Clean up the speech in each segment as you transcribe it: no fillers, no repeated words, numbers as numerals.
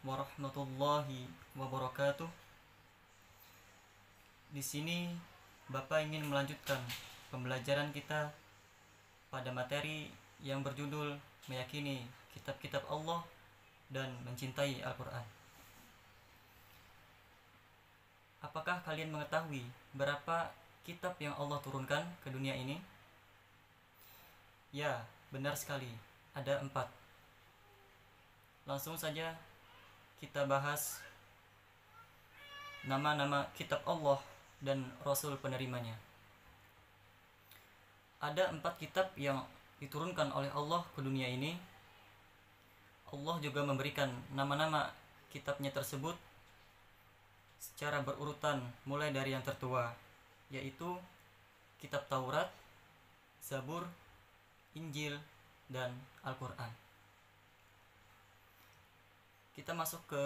warahmatullahi wabarakatuh. Di sini Bapak ingin melanjutkan pembelajaran kita pada materi yang berjudul meyakini kitab-kitab Allah dan mencintai Al-Quran. Apakah kalian mengetahui berapa kitab yang Allah turunkan ke dunia ini? Ya, benar sekali, ada 4. Langsung saja kita bahas nama-nama kitab Allah dan Rasul penerimanya. Ada 4 kitab yang diturunkan oleh Allah ke dunia ini. Allah juga memberikan nama-nama kitabnya tersebut secara berurutan mulai dari yang tertua, yaitu kitab Taurat, Zabur, Injil, dan Al-Quran. Kita masuk ke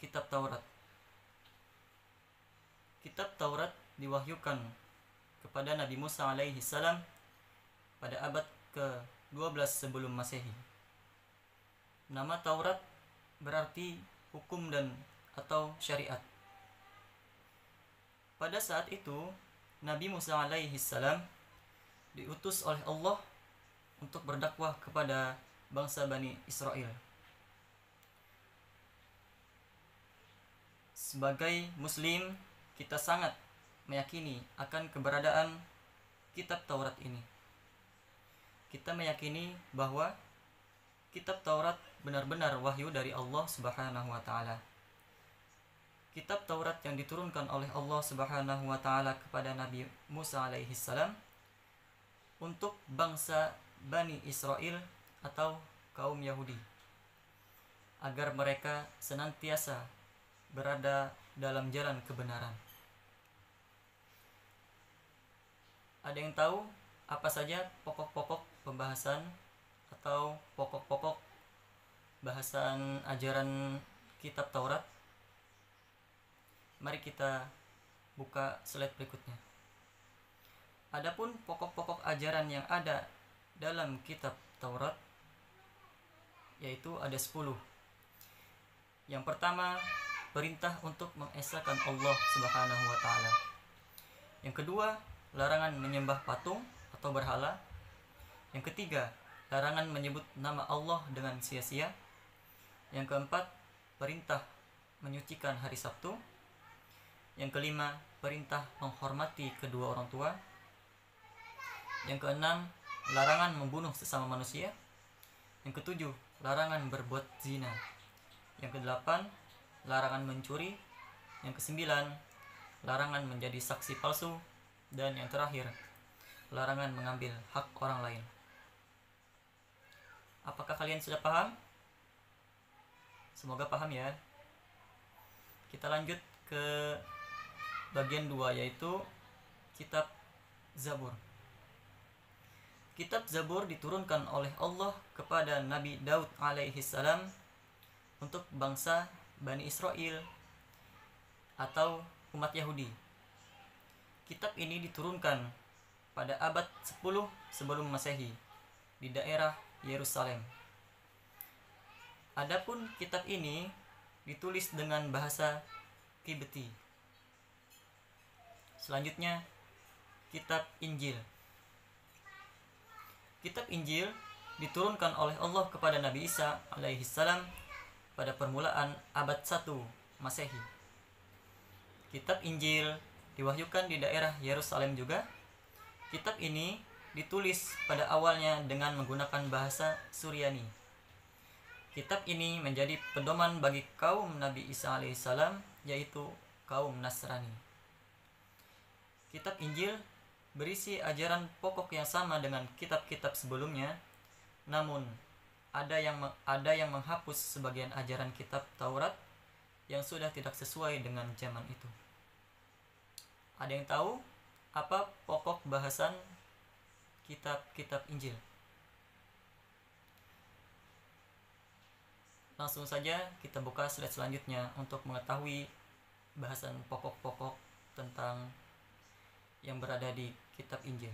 kitab Taurat. Kitab Taurat diwahyukan kepada Nabi Musa alaihi salam pada abad ke-12 sebelum Masehi. Nama Taurat berarti hukum dan atau syariat. Pada saat itu Nabi Musa alaihi salam diutus oleh Allah untuk berdakwah kepada bangsa Bani Israel. Sebagai muslim, kita sangat meyakini akan keberadaan kitab Taurat ini. Kita meyakini bahwa kitab Taurat benar-benar wahyu dari Allah Subhanahu wa taala. Kitab Taurat yang diturunkan oleh Allah Subhanahu wa taala kepada Nabi Musa alaihi salam untuk bangsa Bani Israel atau kaum Yahudi, agar mereka senantiasa berada dalam jalan kebenaran. Ada yang tahu apa saja pokok-pokok pembahasan atau pokok-pokok bahasan ajaran kitab Taurat? Mari kita buka slide berikutnya. Adapun pokok-pokok ajaran yang ada dalam kitab Taurat yaitu ada 10. Yang pertama, perintah untuk mengesahkan Allah Subhanahu wa taala. Yang kedua, larangan menyembah patung atau berhala. Yang ketiga, larangan menyebut nama Allah dengan sia-sia. Yang keempat, perintah menyucikan hari Sabtu. Yang kelima, perintah menghormati kedua orang tua. Yang keenam, larangan membunuh sesama manusia. Yang ketujuh, larangan berbuat zina. Yang kedelapan, larangan mencuri. Yang kesembilan, larangan menjadi saksi palsu. Dan yang terakhir, larangan mengambil hak orang lain. Apakah kalian sudah paham? Semoga paham ya. Kita lanjut ke bagian 2, yaitu kitab Zabur. Kitab Zabur diturunkan oleh Allah kepada Nabi Daud alaihi salam untuk bangsa Bani Israel atau umat Yahudi. Kitab ini diturunkan pada abad 10 sebelum Masehi di daerah Yerusalem. Adapun kitab ini ditulis dengan bahasa Kibti. Selanjutnya, kitab Injil. Kitab Injil diturunkan oleh Allah kepada Nabi Isa alaihi salam pada permulaan abad 1 Masehi. Kitab Injil diwahyukan di daerah Yerusalem juga. Kitab ini ditulis pada awalnya dengan menggunakan bahasa Suryani. Kitab ini menjadi pedoman bagi kaum Nabi Isa alaihissalam, yaitu kaum Nasrani. Kitab Injil berisi ajaran pokok yang sama dengan kitab-kitab sebelumnya, namun ada yang menghapus sebagian ajaran kitab Taurat yang sudah tidak sesuai dengan zaman itu. Ada yang tahu apa pokok bahasan kitab-kitab Injil? Langsung saja kita buka slide selanjutnya untuk mengetahui bahasan pokok-pokok tentang yang berada di kitab Injil.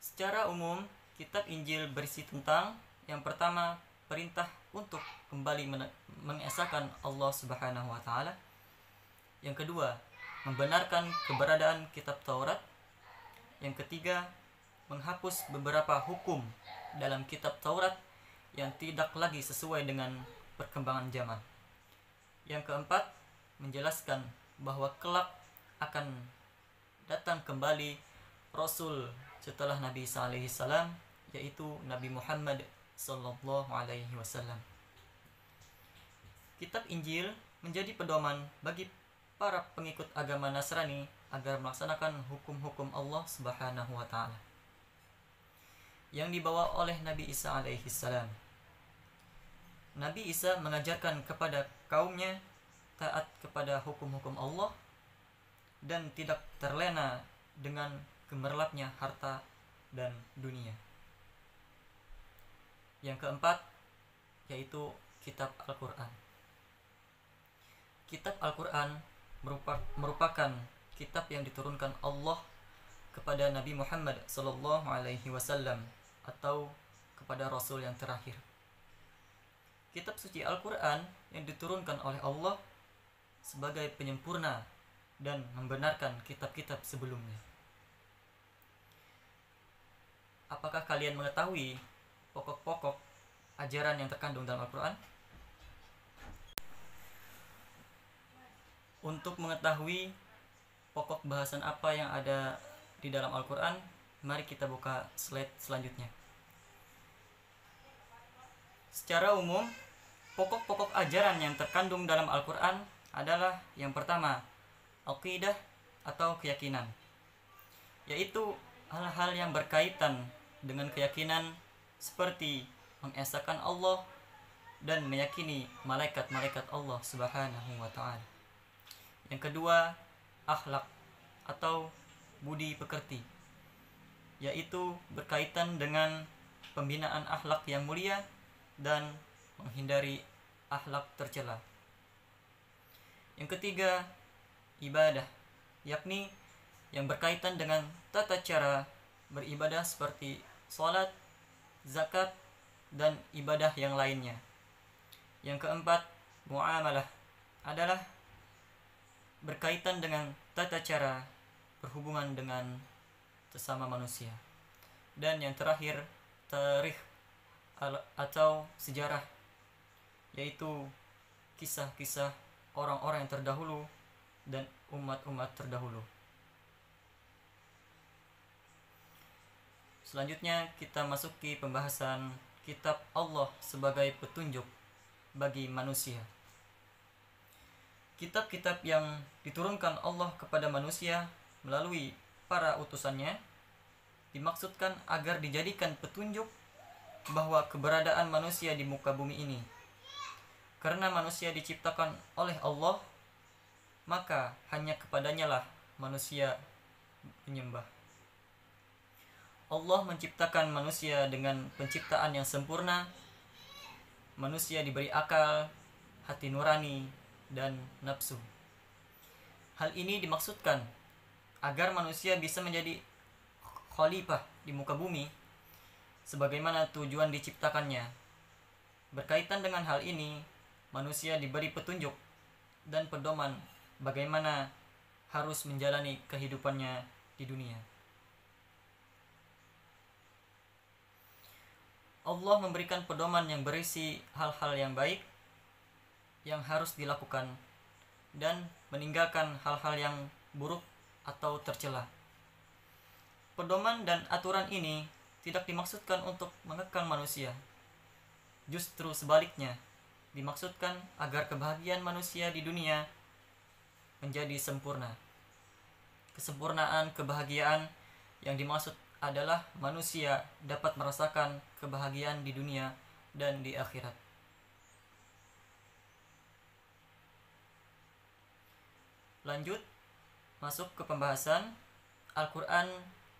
Secara umum, kitab Injil berisi tentang yang pertama, perintah untuk kembali mengesahkan Allah Subhanahu wa taala. Yang kedua, membenarkan keberadaan kitab Taurat. Yang ketiga, menghapus beberapa hukum dalam kitab Taurat yang tidak lagi sesuai dengan perkembangan zaman. Yang keempat, menjelaskan bahwa kelak akan datang kembali Rasul setelah Nabi Isa alaihi salam, yaitu Nabi Muhammad sallallahu alaihi wasallam. Kitab Injil menjadi pedoman bagi para pengikut agama Nasrani agar melaksanakan hukum-hukum Allah Subhanahu wa taala yang dibawa oleh Nabi Isa alaihi salam. Nabi Isa mengajarkan kepada kaumnya taat kepada hukum-hukum Allah dan tidak terlena dengan gemerlapnya harta dan dunia. Yang keempat, yaitu kitab Al-Quran. Kitab Al-Quran merupakan kitab yang diturunkan Allah kepada Nabi Muhammad sallallahu alaihi wasallam atau kepada Rasul yang terakhir. Kitab suci Al-Quran yang diturunkan oleh Allah sebagai penyempurna dan membenarkan kitab-kitab sebelumnya. Apakah kalian mengetahui pokok-pokok ajaran yang terkandung dalam Al-Quran? Untuk mengetahui pokok bahasan apa yang ada di dalam Al-Quran, mari kita buka slide selanjutnya. Secara umum, pokok-pokok ajaran yang terkandung dalam Al-Quran adalah yang pertama, aqidah atau keyakinan, yaitu hal-hal yang berkaitan dengan keyakinan seperti mengesahkan Allah dan meyakini malaikat-malaikat Allah Subhanahu wa taala. Yang kedua, akhlak atau budi pekerti, yaitu berkaitan dengan pembinaan akhlak yang mulia dan menghindari akhlak tercela. Yang ketiga, ibadah, yakni yang berkaitan dengan tata cara beribadah seperti salat, zakat, dan ibadah yang lainnya. Yang keempat, muamalah adalah berkaitan dengan tata cara berhubungan dengan sesama manusia. Dan yang terakhir, tarikh atau sejarah, yaitu kisah-kisah orang-orang yang terdahulu dan umat-umat terdahulu. Selanjutnya kita masuki pembahasan kitab Allah sebagai petunjuk bagi manusia. Kitab-kitab yang diturunkan Allah kepada manusia melalui para utusannya dimaksudkan agar dijadikan petunjuk bahwa keberadaan manusia di muka bumi ini. Karena manusia diciptakan oleh Allah, maka hanya kepadanya lah manusia menyembah. Allah menciptakan manusia dengan penciptaan yang sempurna. Manusia diberi akal, hati nurani, dan nafsu. Hal ini dimaksudkan agar manusia bisa menjadi khalifah di muka bumi sebagaimana tujuan diciptakannya. Berkaitan dengan hal ini, manusia diberi petunjuk dan pedoman bagaimana harus menjalani kehidupannya di dunia. Allah memberikan pedoman yang berisi hal-hal yang baik yang harus dilakukan dan meninggalkan hal-hal yang buruk atau tercela. Pedoman dan aturan ini tidak dimaksudkan untuk mengekang manusia. Justru sebaliknya, dimaksudkan agar kebahagiaan manusia di dunia menjadi sempurna. Kesempurnaan kebahagiaan yang dimaksud adalah manusia dapat merasakan kebahagiaan di dunia dan di akhirat. Lanjut, masuk ke pembahasan Al-Quran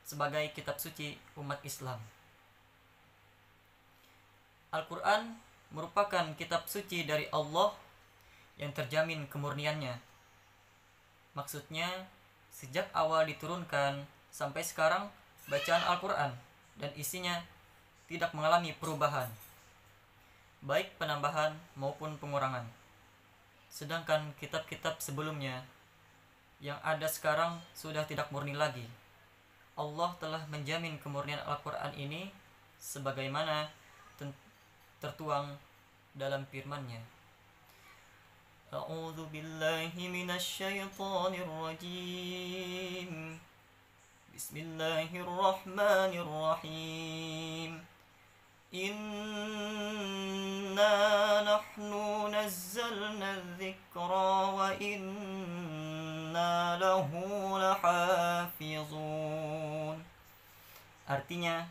sebagai kitab suci umat Islam. Al-Quran merupakan kitab suci dari Allah yang terjamin kemurniannya. Maksudnya, sejak awal diturunkan sampai sekarang, bacaan Al-Quran dan isinya tidak mengalami perubahan. baik penambahan maupun pengurangan. Sedangkan kitab-kitab sebelumnya yang ada sekarang sudah tidak murni lagi. Allah telah menjamin kemurnian Al-Quran ini sebagaimana tertuang dalam firman-Nya. A'udzu billahi minasyaitonir rajim. Bismillahirrahmanirrahim. Inna nahnu nazzalna dzikra wa inna lahu lahafizun. Artinya,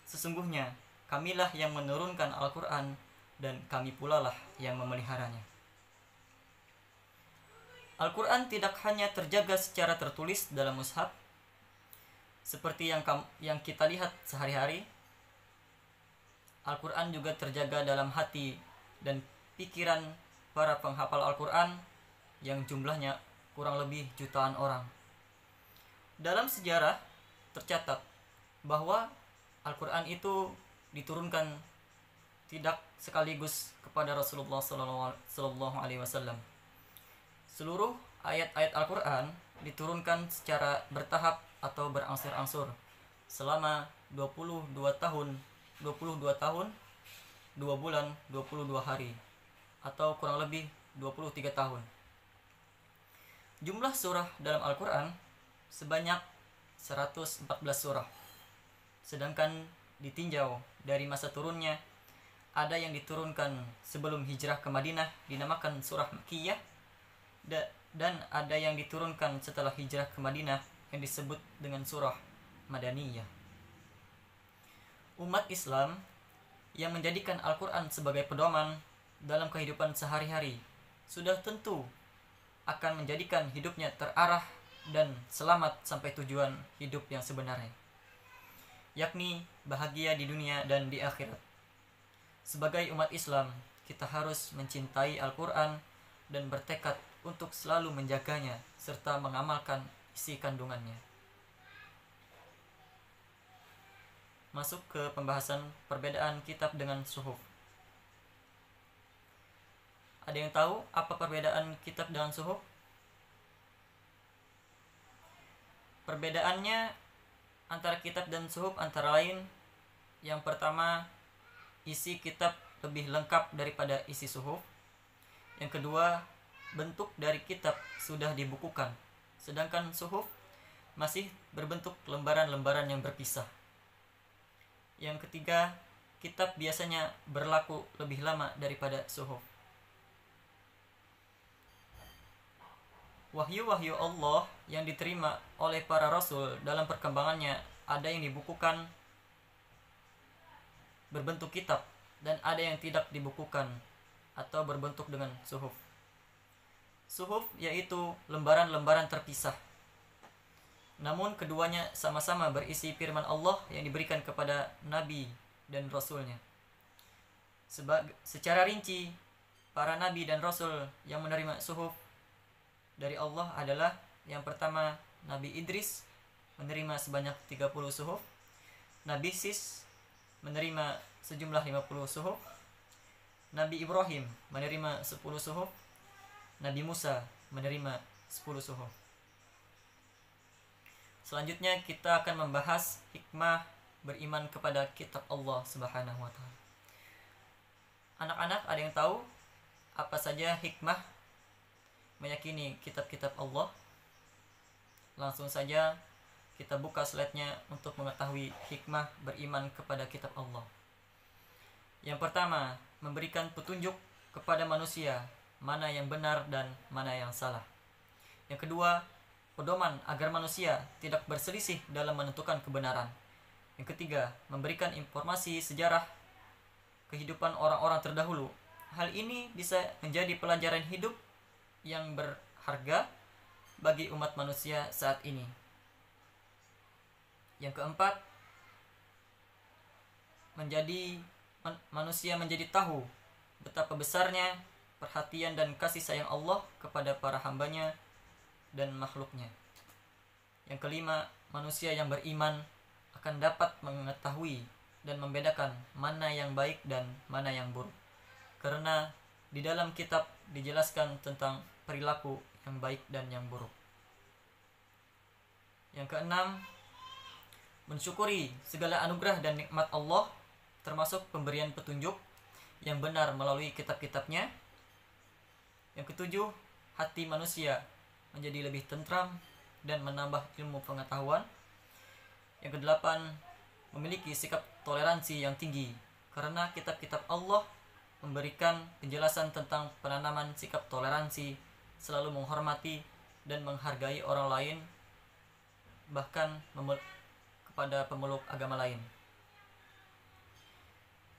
sesungguhnya kamilah yang menurunkan Al-Quran dan kami pula lah yang memeliharanya. Al-Quran tidak hanya terjaga secara tertulis dalam mushaf seperti yang kita lihat sehari-hari. Al-Quran juga terjaga dalam hati dan pikiran para penghafal Al-Quran yang jumlahnya kurang lebih jutaan orang. Dalam sejarah tercatat bahwa Al-Quran itu diturunkan tidak sekaligus kepada Rasulullah SAW. Seluruh ayat-ayat Al-Quran diturunkan secara bertahap atau berangsur-angsur selama 22 tahun, 2 bulan, 22 hari, atau kurang lebih 23 tahun. Jumlah surah dalam Al-Quran sebanyak 114 surah. Sedangkan ditinjau dari masa turunnya, ada yang diturunkan sebelum hijrah ke Madinah dinamakan surah Makkiyah, dan ada yang diturunkan setelah hijrah ke Madinah yang disebut dengan surah Madaniyah. Umat Islam yang menjadikan Al-Quran sebagai pedoman dalam kehidupan sehari-hari sudah tentu akan menjadikan hidupnya terarah dan selamat sampai tujuan hidup yang sebenarnya, yakni bahagia di dunia dan di akhirat. Sebagai umat Islam, kita harus mencintai Al-Quran dan bertekad untuk selalu menjaganya serta mengamalkan isi kandungannya. Masuk ke pembahasan perbedaan kitab dengan suhuf. Ada yang tahu apa perbedaan kitab dengan suhuf? Perbedaannya antara kitab dan suhuf antara lain, yang pertama, isi kitab lebih lengkap daripada isi suhuf. Yang kedua, bentuk dari kitab sudah dibukukan, sedangkan suhuf masih berbentuk lembaran-lembaran yang berpisah. Yang ketiga, kitab biasanya berlaku lebih lama daripada suhuf. Wahyu-wahyu Allah yang diterima oleh para rasul dalam perkembangannya ada yang dibukukan berbentuk kitab dan ada yang tidak dibukukan atau berbentuk dengan suhuf. Suhuf yaitu lembaran-lembaran terpisah. Namun keduanya sama-sama berisi firman Allah yang diberikan kepada Nabi dan Rasulnya. Secara rinci, para Nabi dan Rasul yang menerima suhuf dari Allah adalah yang pertama Nabi Idris menerima sebanyak 30 suhuf, Nabi Sis menerima sejumlah 50 suhuf, Nabi Ibrahim menerima 10 suhuf, Nabi Musa menerima 10 suhuf. Selanjutnya kita akan membahas hikmah beriman kepada kitab Allah Subhanahu wa taala. Anak-anak, ada yang tahu apa saja hikmah meyakini kitab-kitab Allah? Langsung saja kita buka slide-nya untuk mengetahui hikmah beriman kepada kitab Allah. Yang pertama, memberikan petunjuk kepada manusia mana yang benar dan mana yang salah. Yang kedua, pedoman agar manusia tidak berselisih dalam menentukan kebenaran. Yang ketiga, memberikan informasi sejarah kehidupan orang-orang terdahulu. Hal ini bisa menjadi pelajaran hidup yang berharga bagi umat manusia saat ini. Yang keempat, manusia menjadi tahu betapa besarnya perhatian dan kasih sayang Allah kepada para hambanya dan makhluknya. Yang kelima, manusia yang beriman akan dapat mengetahui dan membedakan mana yang baik dan mana yang buruk. karena di dalam kitab dijelaskan tentang perilaku yang baik dan yang buruk. Yang keenam, mensyukuri segala anugerah dan nikmat Allah, termasuk pemberian petunjuk yang benar melalui kitab-kitabnya. Yang ketujuh, hati manusia menjadi lebih tentram dan menambah ilmu pengetahuan. Yang kedelapan, memiliki sikap toleransi yang tinggi, karena kitab-kitab Allah memberikan penjelasan tentang penanaman sikap toleransi, selalu menghormati dan menghargai orang lain, bahkan kepada pemeluk agama lain.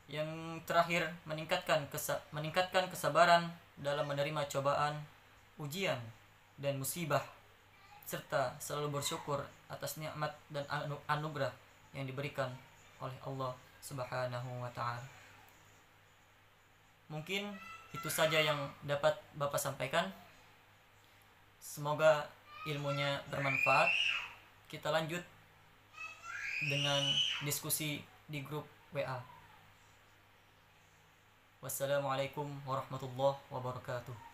Yang terakhir, meningkatkan kesabaran dalam menerima cobaan, ujian, dan musibah, serta selalu bersyukur atas nikmat dan anugerah yang diberikan oleh Allah Subhanahu wa ta'ala. Mungkin itu saja yang dapat Bapak sampaikan. Semoga ilmunya bermanfaat. Kita lanjut dengan diskusi di grup WA. Wassalamualaikum warahmatullahi wabarakatuh.